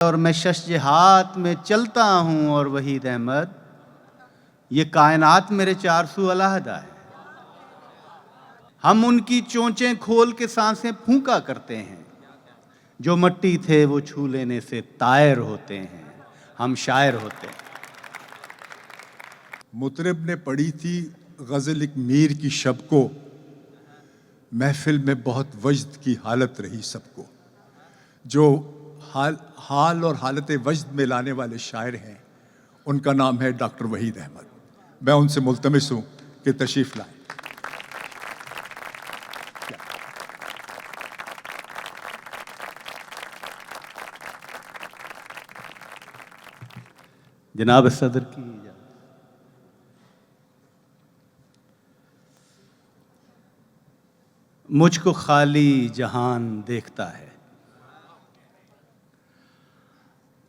और मैं शश हाथ में चलता हूँ और वहीद अहमद, ये कायनात मेरे 400 अलहदा है। हम उनकी चोंचें खोल के सांसें फूंका करते हैं, जो मट्टी थे वो छू लेने से तायर होते हैं, हम शायर होते हैं। मुतरिब ने पढ़ी थी गज़ल एक मीर की शब को, महफिल में बहुत वजद की हालत रही सबको। जो हाल और हालत वजद में लाने वाले शायर हैं, उनका नाम है डॉक्टर वहीद अहमद। मैं उनसे मुल्तमिस हूँ कि तशरीफ़ लाएं। जनाब सदर की इजाज़त। मुझको खाली जहान देखता है,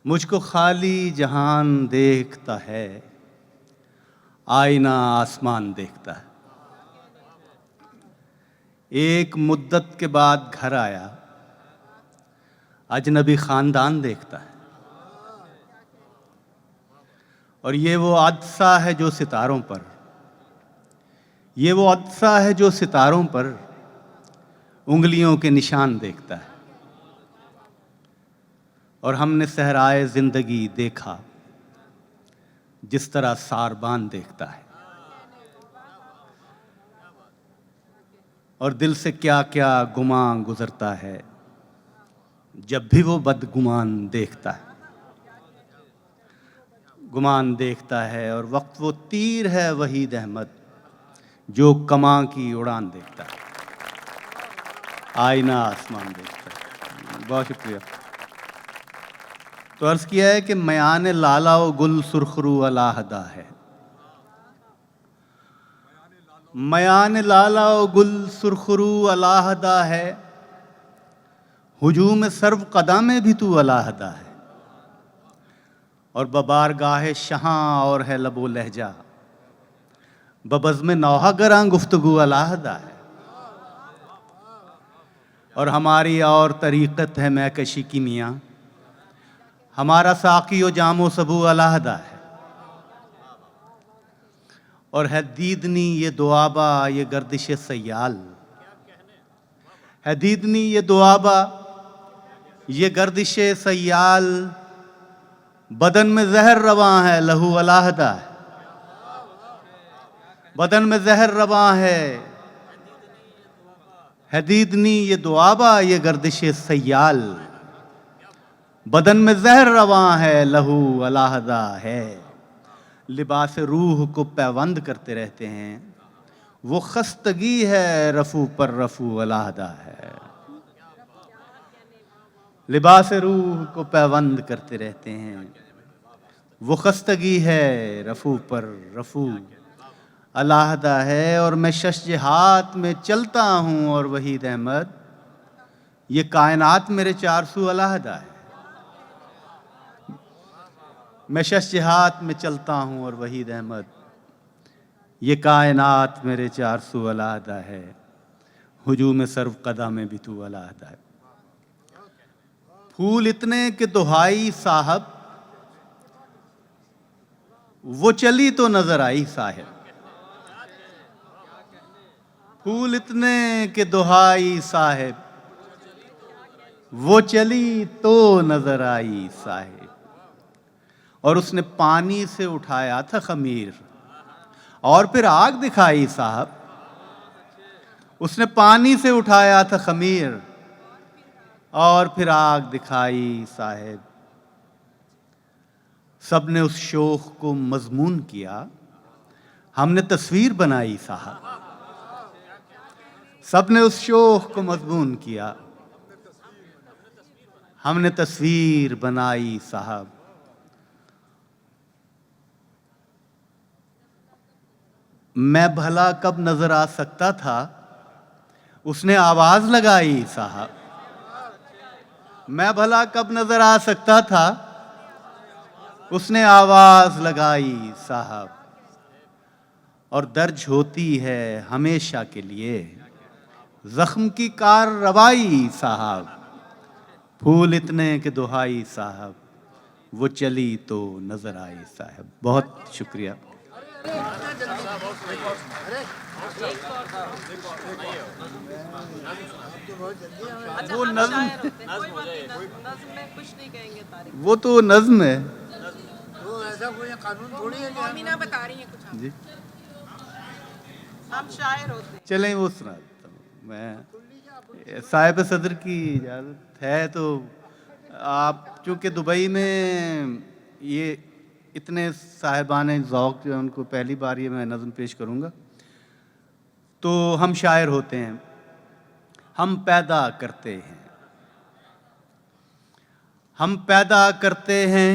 मुझको खाली जहान देखता है, आईना आसमान देखता है। एक मुद्दत के बाद घर आया, अजनबी खानदान देखता है। और ये वो अदसा है जो सितारों पर, ये वो अदसा है जो सितारों पर उंगलियों के निशान देखता है। और हमने सहराए जिंदगी देखा जिस तरह सारबान देखता है। और दिल से क्या क्या गुमान गुजरता है जब भी वो बदगुमान देखता है। गुमान देखता है और वक्त वो तीर है वहीद अहमद, जो कमां की उड़ान देखता है, आईना आसमान देखता है। बहुत शुक्रिया। तो अर्ज़ किया है कि मयान लाला व गुल सुरखरू अलाहदा है। मयान लाला व गुल सुरखरू अलाहदा है, हुजूम सर्व कदम भी तू अलाहदा है। और बबारगाह शहाँ और है लबो लहजा, बबज़्म नौहा गरां गुफ्तगू अलाहदा है। और हमारी और तरीक़त है मैकशी की मियाँ, हमारा साक़ी व जामो सबू अलाहदा है। और है दीदनी ये दुआबा ये गर्दिश सयाल, है दीदनी ये दुआबा ये गर्दिश सयाल, बदन में जहर रवां है लहू अलाहदा है। बदन में जहर रवां है दीदनी ये दुआबा ये गर्दिश सयाल, बदन में जहर रवां है लहू अलाहदा है। लिबास रूह को पैबंद करते रहते हैं, वो खस्तगी है रफू पर रफू अलाहदा है। लिबास रूह को पैबंद करते रहते हैं, वो खस्तगी है रफू पर रफू अलाहदा है। और मैं शश हाथ में चलता हूँ और वहीद अहमद, ये कायनात मेरे 400 अलहदा है। मैं शश हाथ में चलता हूँ और वहीद अहमद, ये कायनात मेरे 400 अलहदा है, हुजूम सर्व कदा में भी तू अलहदा है। फूल इतने के दुहाई साहब, वो चली तो नजर आई साहिब। फूल इतने के दुहाई साहिब, वो चली तो नजर आई साहिब। और उसने पानी से उठाया था खमीर और फिर आग दिखाई साहब। उसने पानी से उठाया था खमीर और फिर आग दिखाई साहिब। सबने उस शोख को मजमून किया, हमने तस्वीर बनाई साहब। सबने उस शोख को मजमून किया, हमने तस्वीर बनाई साहब। मैं भला कब नजर आ सकता था, उसने आवाज लगाई साहब। मैं भला कब नजर आ सकता था, उसने आवाज लगाई साहब। और दर्ज होती है हमेशा के लिए जख्म की कार रवाई साहब। फूल इतने के दुहाई साहब, वो चली तो नजर आई साहब। बहुत शुक्रिया। अच्छा, वो हम नज्म, शायर होते हैं, कोई बात नहीं, नज्म में कुछ नहीं कहेंगे तारीफ। वो तो नज्म है तो ऐसा कोई कानून थोड़ी है कि मोमिना बता रही हैं कुछ जी। हम शायर होते हैं। चलें वो सुना देता हूँ मैं। साहिब सदर की इजाज़त है तो आप चूँकि दुबई में ये इतने साहिबान ज़ौक़ जो हैं उनको पहली बार ये मैं नज़्म पेश करूँगा। तो हम शायर होते हैं, हम पैदा करते हैं, हम पैदा करते हैं,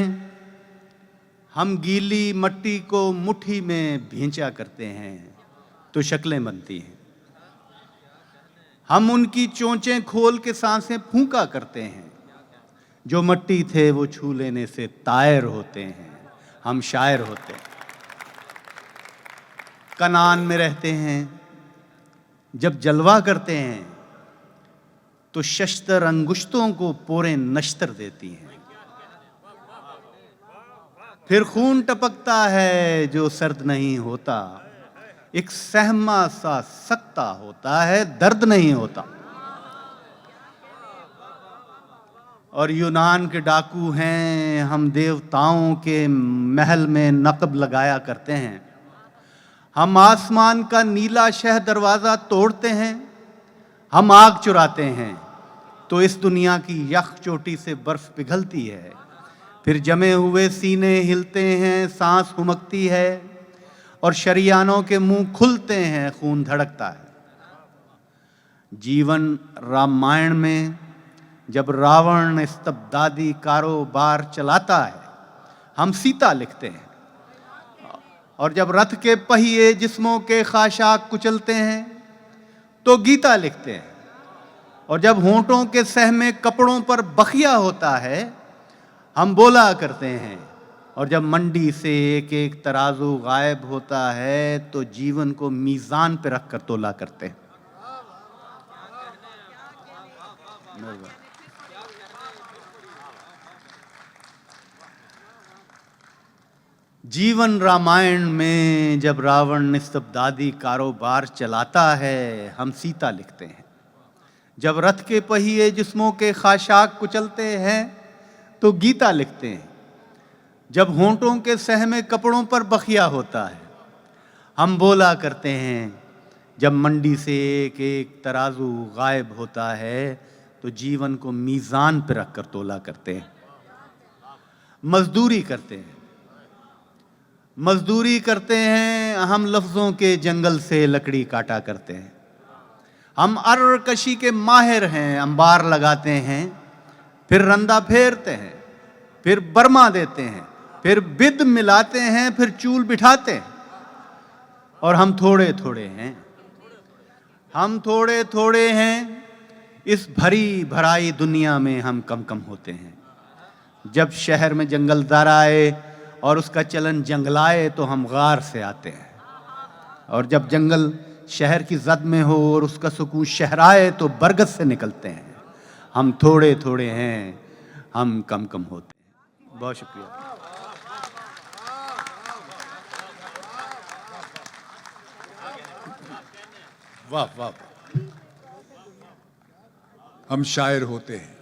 हम गीली मट्टी को मुट्ठी में भींचा करते हैं तो शक्लें बनती हैं। हम उनकी चोंचें खोल के सांसें फूंका करते हैं, जो मट्टी थे वो छू लेने से तायर होते हैं। हम शायर होते हैं। कनान में रहते हैं, जब जलवा करते हैं तो शस्त्र अंगुश्तों को पोरे नश्तर देती हैं। फिर खून टपकता है जो सर्द नहीं होता, एक सहमा सा सकता होता है, दर्द नहीं होता। और यूनान के डाकू हैं, हम देवताओं के महल में नक़ब लगाया करते हैं। हम आसमान का नीला शह दरवाज़ा तोड़ते हैं, हम आग चुराते हैं तो इस दुनिया की यख चोटी से बर्फ़ पिघलती है। फिर जमे हुए सीने हिलते हैं, सांस हुमकती है और शरियानों के मुंह खुलते हैं, खून धड़कता है। जीवन रामायण में जब रावण इस्तबदादी कारोबार चलाता है, हम सीता लिखते हैं। और जब रथ के पहिए जिस्मों के खाशाक कुचलते हैं तो गीता लिखते हैं। और जब होंठों के सहमे कपड़ों पर बखिया होता है, हम बोला करते हैं। और जब मंडी से एक एक तराजू गायब होता है तो जीवन को मीज़ान पे रख कर तोला करते हैं। जीवन रामायण में जब रावण इस्तबदादी कारोबार चलाता है, हम सीता लिखते हैं। जब रथ के पहिए जिस्मों के खाशाक कुचलते हैं तो गीता लिखते हैं। जब होंठों के सहमे कपड़ों पर बखिया होता है, हम बोला करते हैं। जब मंडी से एक एक तराजू गायब होता है तो जीवन को मीज़ान पर रख कर तोला करते हैं। मजदूरी करते हैं, मजदूरी करते हैं, हम लफ्ज़ों के जंगल से लकड़ी काटा करते हैं। हम अर्र कशी के माहिर हैं, अंबार लगाते हैं, फिर रंदा फेरते हैं, फिर बर्मा देते हैं, फिर बिद मिलाते हैं, फिर चूल बिठाते हैं। और हम थोड़े थोड़े हैं, हम थोड़े थोड़े हैं, इस भरी भराई दुनिया में हम कम कम होते हैं। जब शहर में जंगलदार आए और उसका चलन जंगलाए तो हम गार से आते हैं। और जब जंगल शहर की जद में हो और उसका सुकून शहराए तो बरगद से निकलते हैं। हम थोड़े थोड़े हैं, हम कम कम होते हैं। बहुत शुक्रिया। वाह वाह। हम शायर होते हैं,